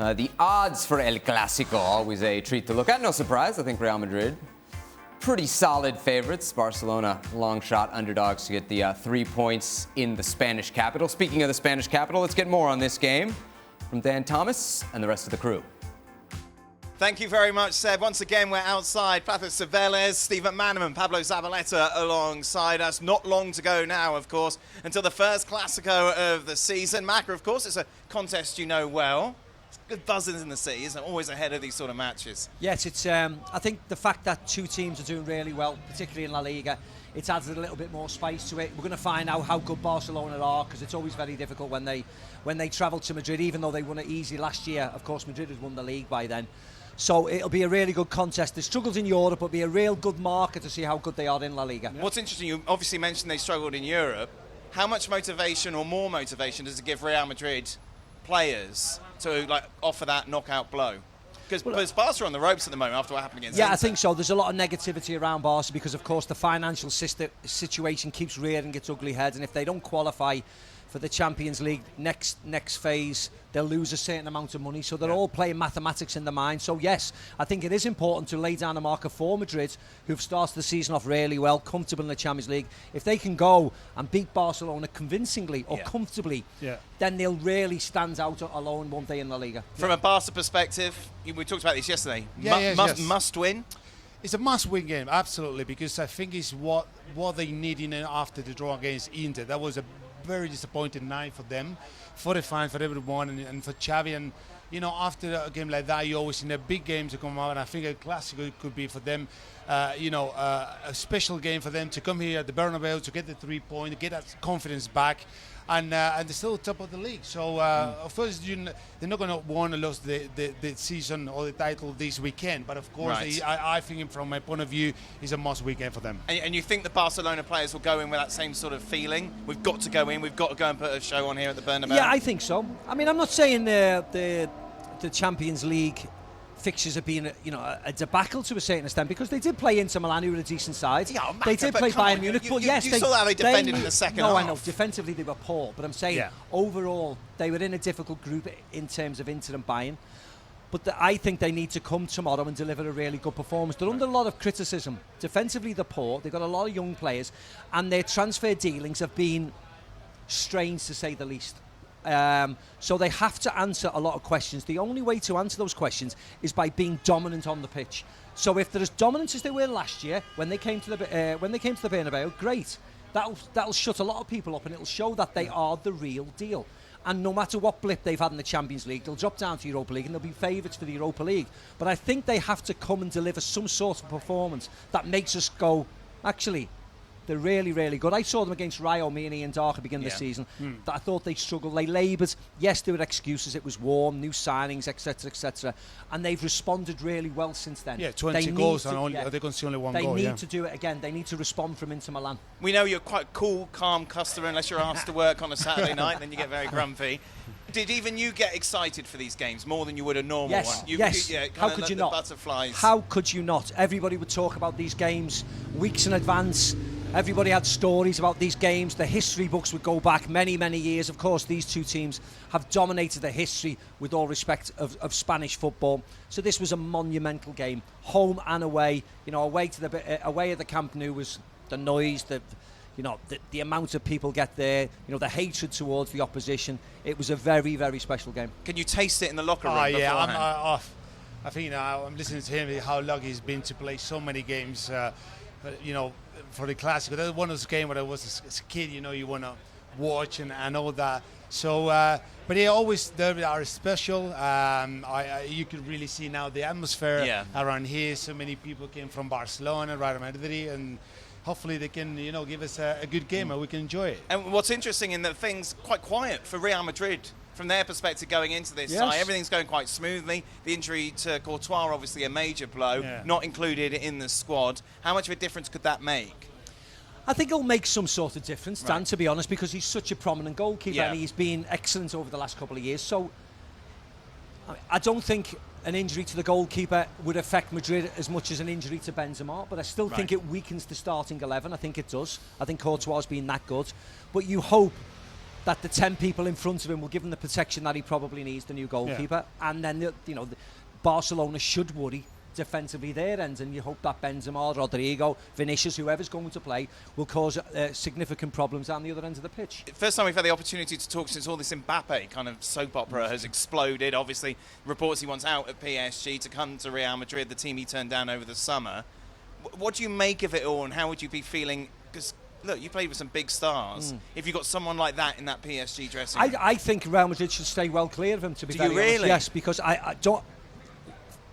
The odds for El Clasico, always a treat to look at. No surprise, I think Real Madrid, pretty solid favorites. Barcelona, long shot underdogs to get the 3 points in the Spanish capital. Speaking of the Spanish capital, let's get more on this game from Dan Thomas and the rest of the crew. Thank you very much, Seb. Once again, we're outside. Patrick Cibeles, Stephen Manaman, Pablo Zabaleta alongside us. Not long to go now, of course, until the first Clasico of the season. Macca, of course, it's a contest you know well. It's good buzzing in the city, isn't it? Always ahead of these sort of matches. Yes, it's. I think the fact that two teams are doing really well, particularly in La Liga, it's added a little bit more spice to it. We're going to find out how good Barcelona are, because it's always very difficult when they travel to Madrid, even though they won it easy last year. Of course, Madrid had won the league by then. So it'll be a really good contest. The struggles in Europe will be a real good marker to see how good they are in La Liga. What's interesting, you obviously mentioned they struggled in Europe. How much motivation or more motivation does it give Real Madrid players to offer that knockout blow? Because Barca are on the ropes at the moment after what happened against Inter. I think so. There's a lot of negativity around Barca because, of course, the financial situation keeps rearing its ugly head, and if they don't qualify for the Champions League next phase, they'll lose a certain amount of money. So they're all playing mathematics in their mind. So yes, I think it is important to lay down a marker for Madrid, who've started the season off really well, comfortable in the Champions League. If they can go and beat Barcelona convincingly or comfortably, then they'll really stand out alone one day in La Liga. From a Barca perspective, we talked about this yesterday. Must win. It's a must-win game, absolutely, because I think it's what they need after the draw against Inter. That was a very disappointing night for them, for the fans, for everyone, and for Xavi. And after a game like that, you always in a big game to come out. And I think a Clasico could be for them, a special game for them to come here at the Bernabeu to get the 3 points, get that confidence back. And they're still top of the league. So, of course, they're not going to want to lose the season or the title this weekend. But, of course, I think from my point of view, it's a must weekend for them. And you think the Barcelona players will go in with that same sort of feeling? We've got to go in. We've got to go and put a show on here at the Bernabeu. Yeah, I think so. I mean, I'm not saying the Champions League fixtures have been a debacle to a certain extent, because they did play Inter Milan, who were a decent side. Yeah, they did play Bayern Munich, but yes, you saw how they defended in the second half. No, I know, defensively they were poor, but I'm saying overall they were in a difficult group in terms of Inter and Bayern. But I think they need to come tomorrow and deliver a really good performance. They're under a lot of criticism. Defensively they're poor, they've got a lot of young players, and their transfer dealings have been strange, to say the least. So they have to answer a lot of questions. The only way to answer those questions is by being dominant on the pitch. So if they're as dominant as they were last year when they came to the Bernabeu, great. That'll shut a lot of people up, and it'll show that they are the real deal. And no matter what blip they've had in the Champions League, they'll drop down to Europa League and they'll be favourites for the Europa League. But I think they have to come and deliver some sort of performance that makes us go, actually, they're really, really good. I saw them against Rayo, me and Ian Dark at the beginning of the season. That I thought they struggled. They laboured. Yes, there were excuses. It was warm, new signings, etc., etc. And they've responded really well since then. Yeah, 20 goals and they can see only one goal. They need to do it again. They need to respond from Inter Milan. We know you're quite a cool, calm customer, unless you're asked to work on a Saturday night, then you get very grumpy. Did even you get excited for these games more than you would a normal one? Yes. How could you not? Butterflies. How could you not? Everybody would talk about these games weeks in advance. Everybody had stories about these games. The history books would go back many, many years. Of course, these two teams have dominated the history, with all respect, of Spanish football. So this was a monumental game, home and away. Away at the Camp Nou was the noise, the amount of people get there, the hatred towards the opposition. It was a very, very special game. Can you taste it in the locker room? I think I'm listening to him, how lucky he's been to play so many games. For the Clasico, that's one of those games where I was as a kid, you want to watch and all that. So, but always they are special. You can really see now the atmosphere around here. So many people came from Barcelona, Real Madrid, and hopefully they can, give us a good game and we can enjoy it. And what's interesting in that things quite quiet for Real Madrid. From their perspective going into this tie, everything's going quite smoothly. The injury to Courtois, obviously a major blow, not included in the squad. How much of a difference could that make? I think it'll make some sort of difference, Dan, to be honest, because he's such a prominent goalkeeper and he's been excellent over the last couple of years. So I don't think an injury to the goalkeeper would affect Madrid as much as an injury to Benzema, but I still think it weakens the starting 11. I think it does. I think Courtois has been that good. But you hope that the 10 people in front of him will give him the protection that he probably needs, the new goalkeeper. Yeah. And then, Barcelona should worry defensively their end, and you hope that Benzema, Rodrigo, Vinicius, whoever's going to play, will cause significant problems down the other end of the pitch. First time we've had the opportunity to talk since all this Mbappe kind of soap opera has exploded. Obviously, reports he wants out of PSG to come to Real Madrid, the team he turned down over the summer. What do you make of it all, and how would you be feeling? Because look, you played with some big stars. If you got someone like that in that PSG dressing room, I think Real Madrid should stay well clear of him, to be very honest. Really? Yes, because I don't...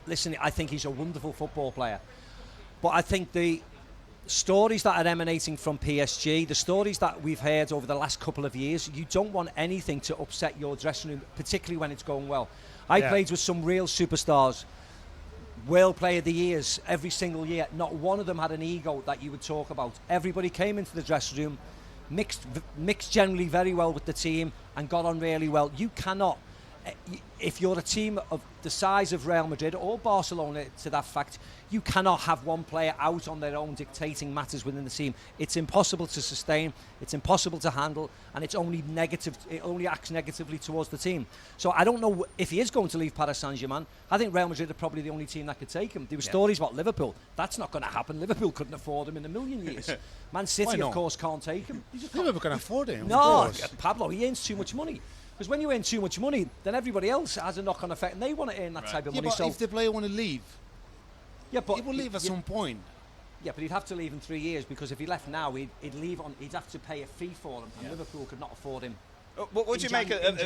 Listen, I think he's a wonderful football player. But I think the stories that are emanating from PSG, the stories that we've heard over the last couple of years, you don't want anything to upset your dressing room, particularly when it's going well. I played with some real superstars, World Player of the Years, every single year. Not one of them had an ego that you would talk about. Everybody came into the dressing room, mixed generally very well with the team, and got on really well. You cannot... If you're a team of the size of Real Madrid or Barcelona, to that fact, you cannot have one player out on their own dictating matters within the team. It's impossible to sustain, it's impossible to handle, and it's only negative. It only acts negatively towards the team. So I don't know if he is going to leave Paris Saint-Germain. I think Real Madrid are probably the only team that could take him. There were stories about Liverpool. That's not going to happen. Liverpool couldn't afford him in a million years. Man City, of course, can't take him. Liverpool can afford him. No, Pablo, he earns too much money. Because when you earn too much money, then everybody else has a knock-on effect, and they want to earn that type of money. But if the player want to leave, he will leave at some point. Yeah, but he'd have to leave in 3 years, because if he left now, he'd leave on. He'd have to pay a fee for him, and Liverpool could not afford him. What would you make of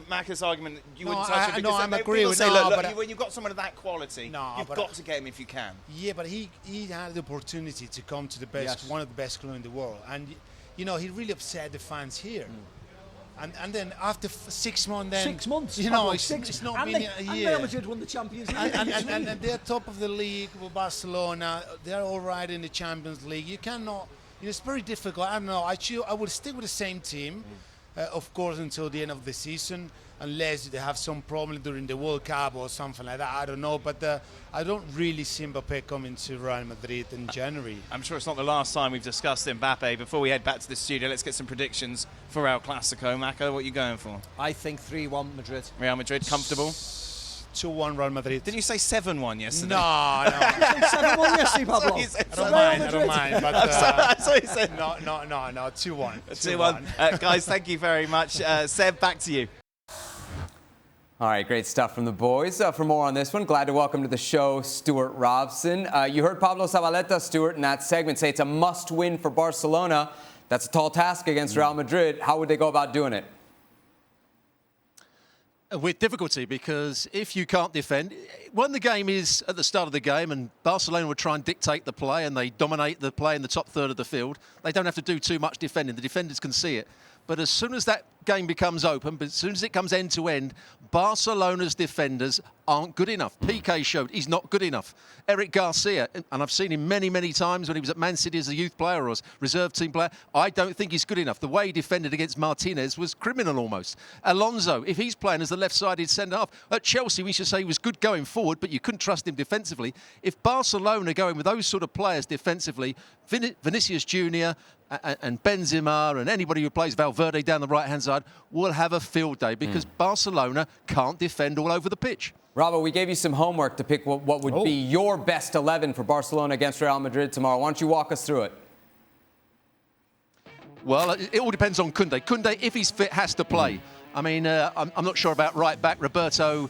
Macca's argument? You wouldn't touch him, because I'm agree with say, no, look, when you've got someone of that quality, you've got to get him if you can. Yeah, but he had the opportunity to come to the best, one of the best clubs in the world, and he really upset the fans here. And then after 6 months, then 6 months, it's not been a year. And Real Madrid won the Champions League. and they're top of the league with Barcelona. They're all right in the Champions League. You cannot. It's very difficult. I don't know. I would stick with the same team, of course, until the end of the season, unless they have some problem during the World Cup or something like that. I don't know. But I don't really see Mbappe coming to Real Madrid in January. I'm sure it's not the last time we've discussed Mbappe. Before we head back to the studio, let's get some predictions for El Clasico. Maka, what are you going for? I think 3-1 Madrid. Real Madrid, comfortable? 2-1 Real Madrid. Didn't you say 7-1 yesterday? No. 7-1 yesterday, Pablo. I don't mind. But that's what he said. No. 2-1. 2-1. Guys, thank you very much. Seb, back to you. All right, great stuff from the boys. For more on this one, glad to welcome to the show Stuart Robson. You heard Pablo Zabaleta, Stuart, in that segment say it's a must-win for Barcelona. That's a tall task against Real Madrid. How would they go about doing it? With difficulty, because if you can't defend, when the game is at the start of the game and Barcelona would try and dictate the play and they dominate the play in the top third of the field, they don't have to do too much defending. The defenders can see it. But as soon as that game becomes open, but as soon as it comes end-to-end, Barcelona's defenders aren't good enough. Piqué showed he's not good enough. Eric Garcia, and I've seen him many, many times when he was at Man City as a youth player or as reserve team player, I don't think he's good enough. The way he defended against Martinez was criminal almost. Alonso, if he's playing as the left-sided centre-half, at Chelsea we should say he was good going forward, but you couldn't trust him defensively. If Barcelona going with those sort of players defensively, Vinicius Junior and Benzema and anybody who plays Valverde down the right-hand side will have a field day, because Barcelona can't defend all over the pitch. Robbo, we gave you some homework to pick what would be your best 11 for Barcelona against Real Madrid tomorrow. Why don't you walk us through it? Well, it all depends on Koundé. Koundé, if he's fit, has to play. I mean, I'm not sure about right back. Roberto,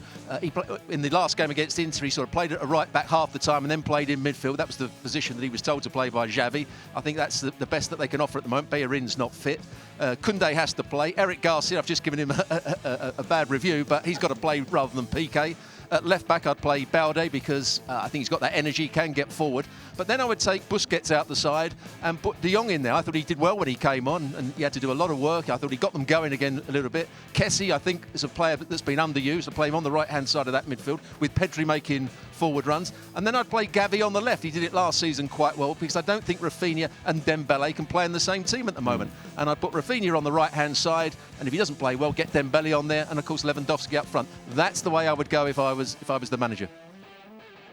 in the last game against Inter, he sort of played at a right back half the time and then played in midfield. That was the position that he was told to play by Xavi. I think that's the best that they can offer at the moment. Bellerin's not fit. Koundé has to play. Eric Garcia, I've just given him a bad review, but he's got to play rather than Piqué. At left back, I'd play Balde, because I think he's got that energy, can get forward. But then I would take Busquets out the side and put De Jong in there. I thought he did well when he came on, and he had to do a lot of work. I thought he got them going again a little bit. Kessie, I think, is a player that's been underused. I play him on the right-hand side of that midfield, with Pedri making forward runs. And then I'd play Gavi on the left. He did it last season quite well, because I don't think Rafinha and Dembele can play in the same team at the moment. And I'd put Rafinha on the right-hand side, and if he doesn't play well, get Dembele on there, and of course Lewandowski up front. That's the way I would go if I was the manager.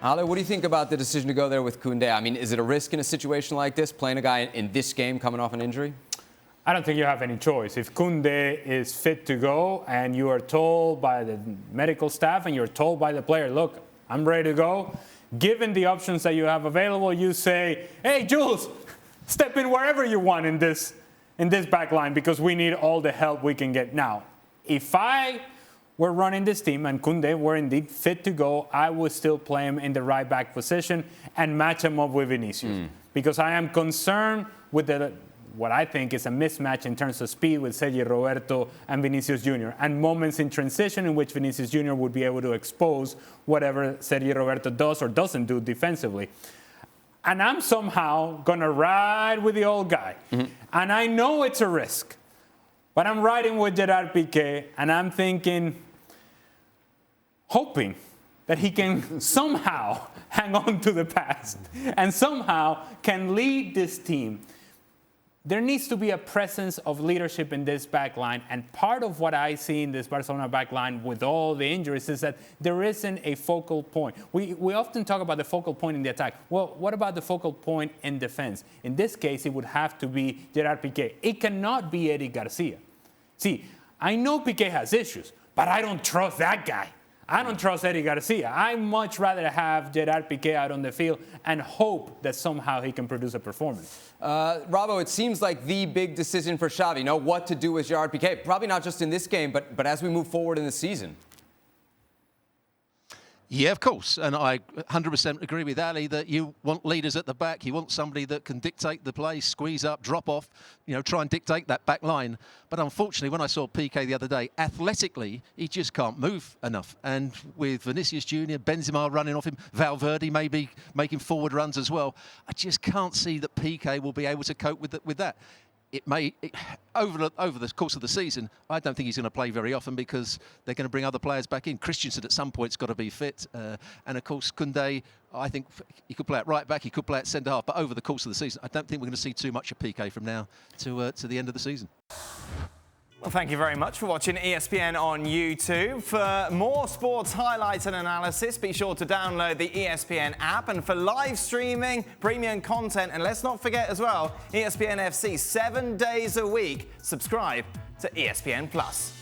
Ale, what do you think about the decision to go there with Koundé? I mean, is it a risk in a situation like this, playing a guy in this game coming off an injury? I don't think you have any choice. If Koundé is fit to go and you are told by the medical staff and you're told by the player, look, I'm ready to go, given the options that you have available, you say, hey, Jules, step in wherever you want in this back line because we need all the help we can get. Now, if I were running this team and Koundé were indeed fit to go, I would still play him in the right back position and match him up with Vinicius. Because I am concerned with what I think is a mismatch in terms of speed with Sergi Roberto and Vinicius Jr. and moments in transition in which Vinicius Jr. would be able to expose whatever Sergi Roberto does or doesn't do defensively. And I'm somehow going to ride with the old guy. And I know it's a risk, but I'm riding with Gerard Piqué, and I'm thinking, hoping that he can somehow hang on to the past and somehow can lead this team. There needs to be a presence of leadership in this back line. And part of what I see in this Barcelona back line with all the injuries is that there isn't a focal point. We often talk about the focal point in the attack. Well, what about the focal point in defense? In this case, it would have to be Gerard Piqué. It cannot be Eric Garcia. See, I know Piqué has issues, but I don't trust that guy. I don't trust Eric Garcia. I much rather have Gerard Piqué out on the field and hope that somehow he can produce a performance. Robbo, it seems like the big decision for Xavi, what to do with Gerard Piqué. Probably not just in this game, but as we move forward in the season. Yeah, of course. And I 100% agree with Ali that you want leaders at the back. You want somebody that can dictate the play, squeeze up, drop off, try and dictate that back line. But unfortunately, when I saw Piqué the other day, athletically, he just can't move enough. And with Vinicius Jr., Benzema running off him, Valverde maybe making forward runs as well, I just can't see that Piqué will be able to cope with that. Over the course of the season, I don't think he's going to play very often because they're going to bring other players back in. Christensen at some point's got to be fit. And of course, Koundé, I think he could play at right back, he could play at centre half. But over the course of the season, I don't think we're going to see too much of Piqué from now to the end of the season. Well, thank you very much for watching ESPN on YouTube. For more sports highlights and analysis, be sure to download the ESPN app. And for live streaming, premium content, and let's not forget as well, ESPN FC 7 days a week. Subscribe to ESPN+.